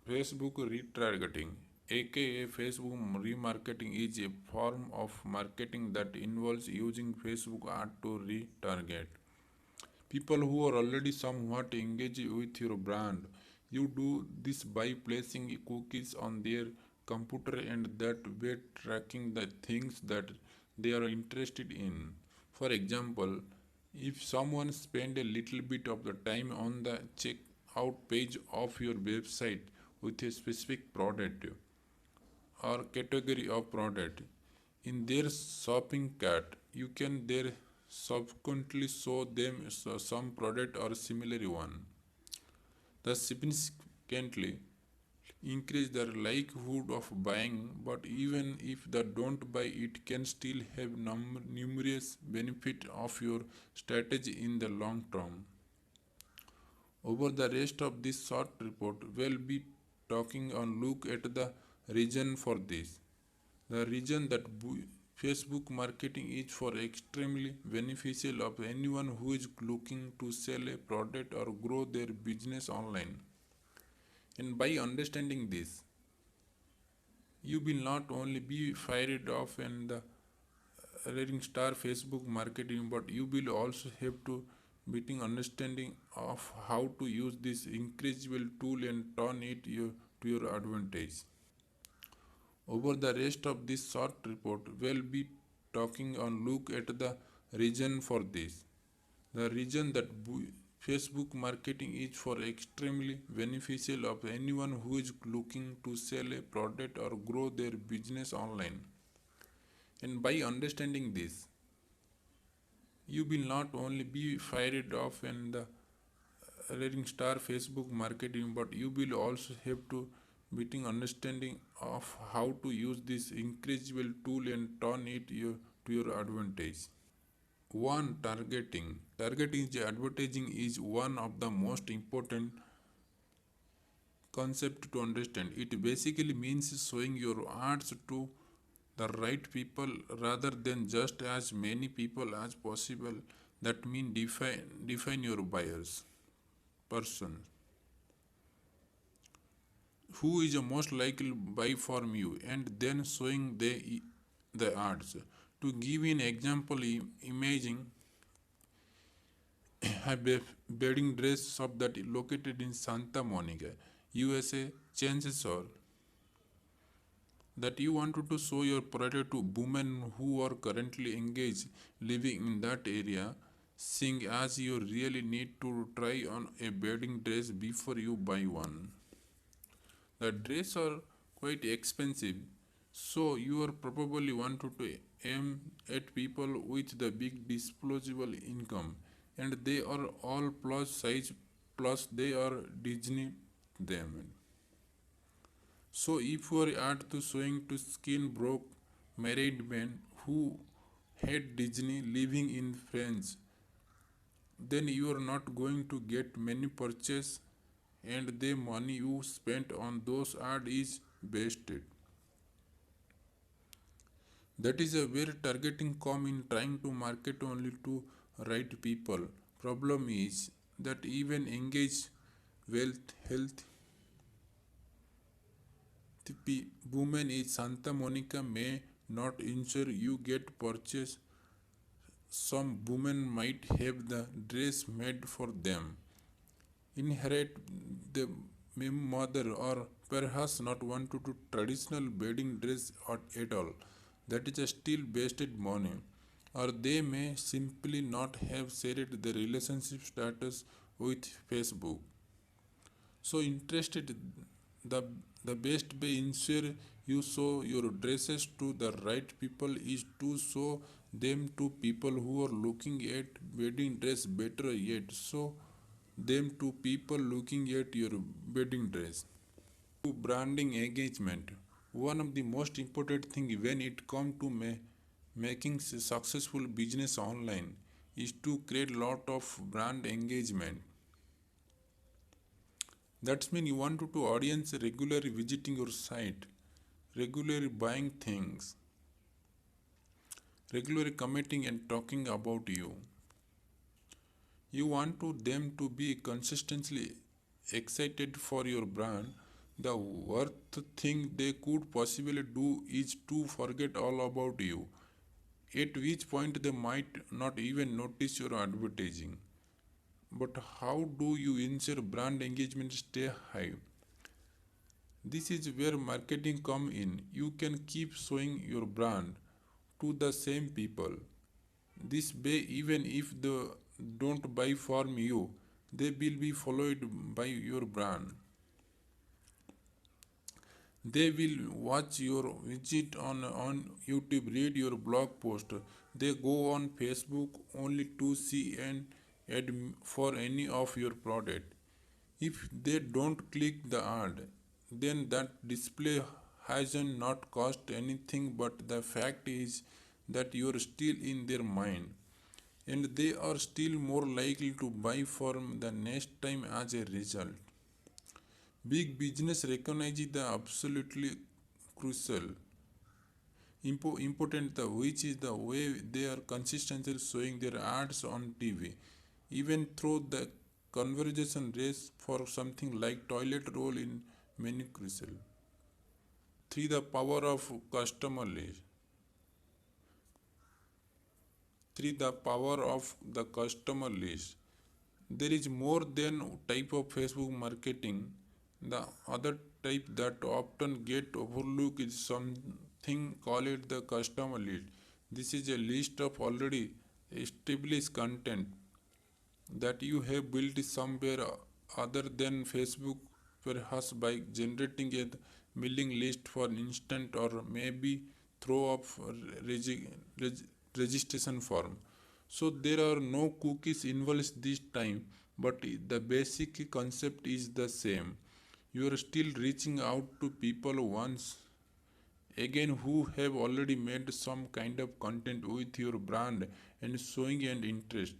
Facebook retargeting, aka Facebook remarketing, is a form of marketing that involves using Facebook ad to retarget people who are already somewhat engaged with your brand. You do this by placing cookies on their computer and that way tracking the things that they are interested in. For example, if someone spend a little bit of the time on the checkout page of your website with a specific product or category of product in their shopping cart, you can there subsequently show them some product or similar one. Thus significantly increase their likelihood of buying, but even if they don't buy, it can still have numerous benefit of your strategy in the long term. Over the rest of this short report, we'll be talking on look at the reason for this. The reason that Facebook marketing is for extremely beneficial of anyone who is looking to sell a product or grow their business online. And by understanding this, you will not only be fired off and the rating star Facebook marketing, but you will also have to beating understanding of how to use this incredible tool and turn it to your advantage. Over the rest of this short report, we'll be talking on look at the reason for this. The reason that Facebook marketing is for extremely beneficial of anyone who is looking to sell a product or grow their business online. And by understanding this, you will not only be fired off and the rating star Facebook marketing, but you will also have to beating understanding of how to use this incredible tool and turn it to your advantage. One, targeting. Targeting advertising is one of the most important concept to understand. It basically means showing your ads to the right people rather than just as many people as possible. That means define your buyers person who is the most likely buy from you and then showing the ads. To give an example, imagine a wedding dress shop that is located in Santa Monica, USA. Chances are that you wanted to show your product to women who are currently engaged living in that area, seeing as you really need to try on a wedding dress before you buy one. The dresses are quite expensive, so you are probably wanted to aim at people with the big disposable income, and they are all plus size plus they are Disney them. So if you are at to showing to skin broke married men who hate Disney living in France, then you are not going to get many purchase and the money you spent on those ad is wasted. That is a where targeting come in trying to market only to right people. Problem is that even engaged wealth health women in Santa Monica may not ensure you get purchase. Some women might have the dress made for them, inherit the mother, or perhaps not want to do traditional wedding dress at all. That is still wasted money. Or they may simply not have shared the relationship status with Facebook. So interested the the best way ensure you show your dresses to the right people is to show them to people who are looking at wedding dress. Better yet, show them to people looking at your wedding dress. To branding engagement, one of the most important thing when it comes to making successful business online is to create lot of brand engagement. That means you want to audience regularly visiting your site, regularly buying things, regularly commenting and talking about you. You want to them to be consistently excited for your brand. The worst thing they could possibly do is to forget all about you, at which point they might not even notice your advertising. But how do you ensure brand engagement stay high? This is where marketing come in. You can keep showing your brand to the same people. This way, even if they don't buy from you, they will be followed by your brand. They will watch your visit on YouTube, read your blog post. They go on Facebook only to see an ad for any of your product. If they don't click the ad, then that display hasn't not cost anything, but the fact is that you're still in their mind, and they are still more likely to buy from the next time as a result. Big business recognizes the absolutely crucial important which is the way they are consistently showing their ads on TV, even through the conversation race for something like toilet roll in many crucial. 3. The power of customer list. 3. The power of the customer list. There is more than type of Facebook marketing. The other type that often get overlooked is something called the customer list. This is a list of already established content that you have built somewhere other than Facebook, perhaps by generating a mailing list for instance, or maybe through of registration form. So there are no cookies involved this time, but the basic concept is the same. You are still reaching out to people once again who have already made some kind of content with your brand and showing an interest.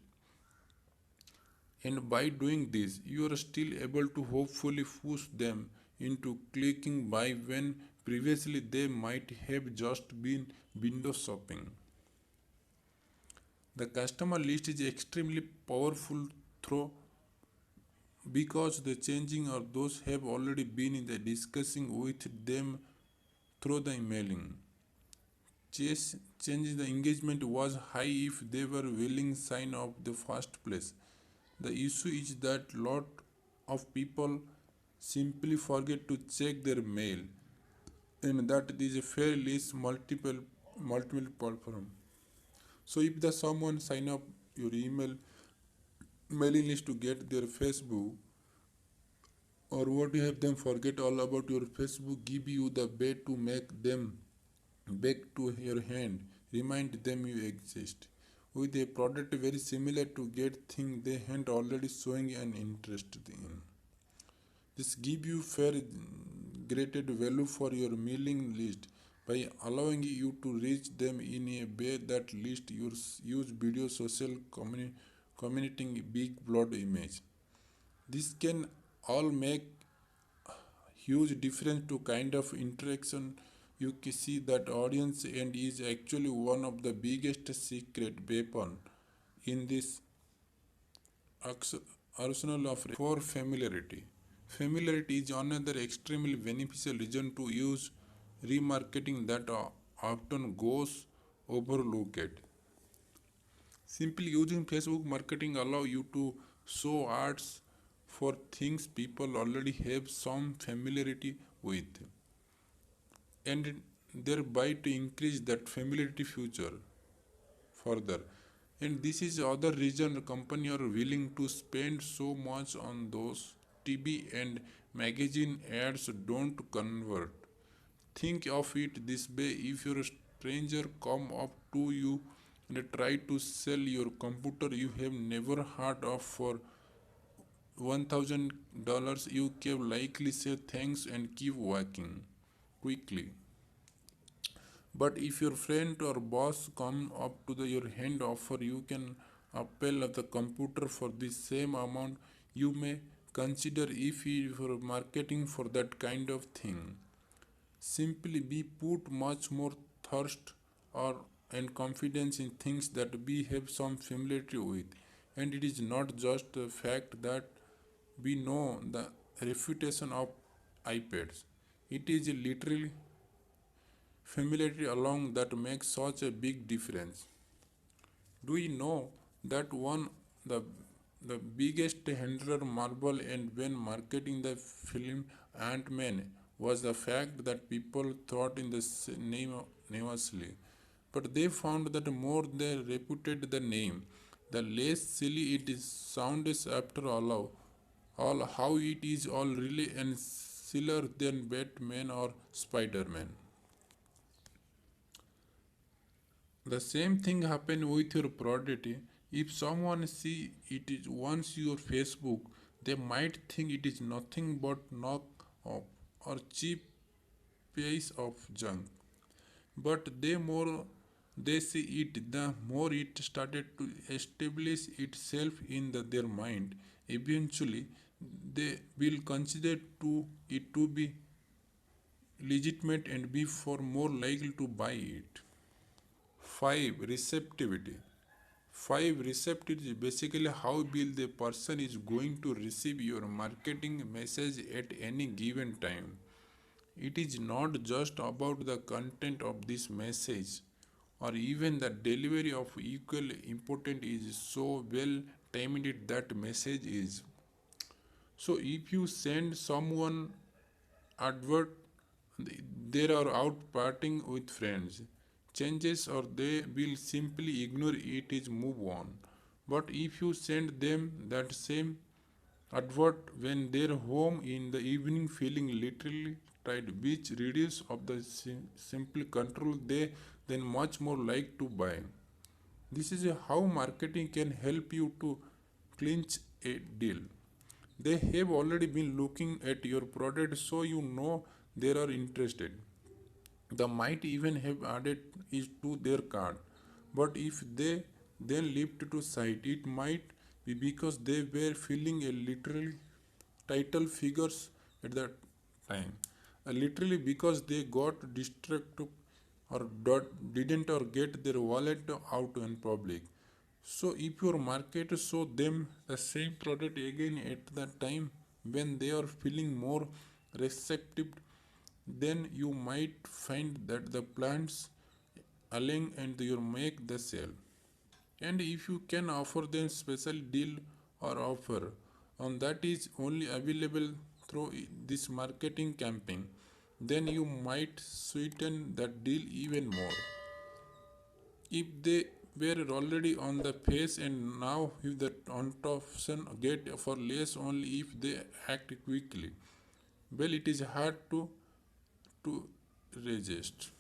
And by doing this, you are still able to hopefully push them into clicking buy when previously they might have just been window shopping. The customer list is extremely powerful through because the changing or those have already been in the discussing with them through the emailing. Changing the engagement was high if they were willing sign of the first place. The issue is that lot of people simply forget to check their mail, and that is a fair list multiple platform. So if the someone sign up your email mailing list to get their Facebook, or what you have them forget all about your Facebook, give you the way to make them back to your hand, remind them you exist with a product very similar to get thing they had already showing an interest in. This give you fair graded value for your mailing list by allowing you to reach them in a way that list use video social communicating big blood image. This can all make huge difference to kind of interaction you can see that audience, and is actually one of the biggest secret weapon in this arsenal of for familiarity. Familiarity is another extremely beneficial reason to use remarketing that often goes overlooked. Simply using Facebook marketing allow you to show ads for things people already have some familiarity with, and thereby to increase that familiarity future further. And this is other reason company are willing to spend so much on those TV and magazine ads don't convert. Think of it this way: if your stranger come up to you and try to sell your computer you have never heard of for $1,000, you can likely say thanks and keep walking quickly. But if your friend or boss come up to your hand offer you can appeal of the computer for the same amount, you may consider if you are marketing for that kind of thing. Simply be put much more thirst or and confidence in things that we have some familiarity with. And it is not just the fact that we know the reputation of iPads. It is literally familiarity along that makes such a big difference. Do you know that one the the biggest hindrance Marvel and when marketing the film Ant-Man was the fact that people thought in the name namelessly, but they found that the more they reputed the name, the less silly it is sounds after all how it is all really and sillier than Batman or Spider-Man. The same thing happen with your product. If someone see it is once your Facebook, they might think it is nothing but knock off or cheap piece of junk. But the more they see it, the more it started to establish itself in their mind. Eventually, they will consider it to be legitimate and be for more likely to buy it. 5. Receptivity. 5. Receptivity is basically how well the person is going to receive your marketing message at any given time. It is not just about the content of this message or even the delivery of equal important is so well timed that message is. So if you send someone advert they are out partying with friends changes or they will simply ignore it is move on, but if you send them that same advert when they're home in the evening feeling literally tired which reduce of the simple control they then much more like to buy. This is how marketing can help you to clinch a deal. They have already been looking at your product so you know they are interested. They might even have added it to their cart. But if they then leaped to site, it might be because they were feeling a literal title figures at that time. Literally because they got distracted or didn't or get their wallet out in public. So if your market show them the same product again at the time when they are feeling more receptive, then you might find that the plants align and you make the sale. And if you can offer them special deal or offer on that is only available through this marketing campaign, then you might sweeten that deal even more. If they were already on the face and now if the option get for less only if they act quickly, well it is hard to resist.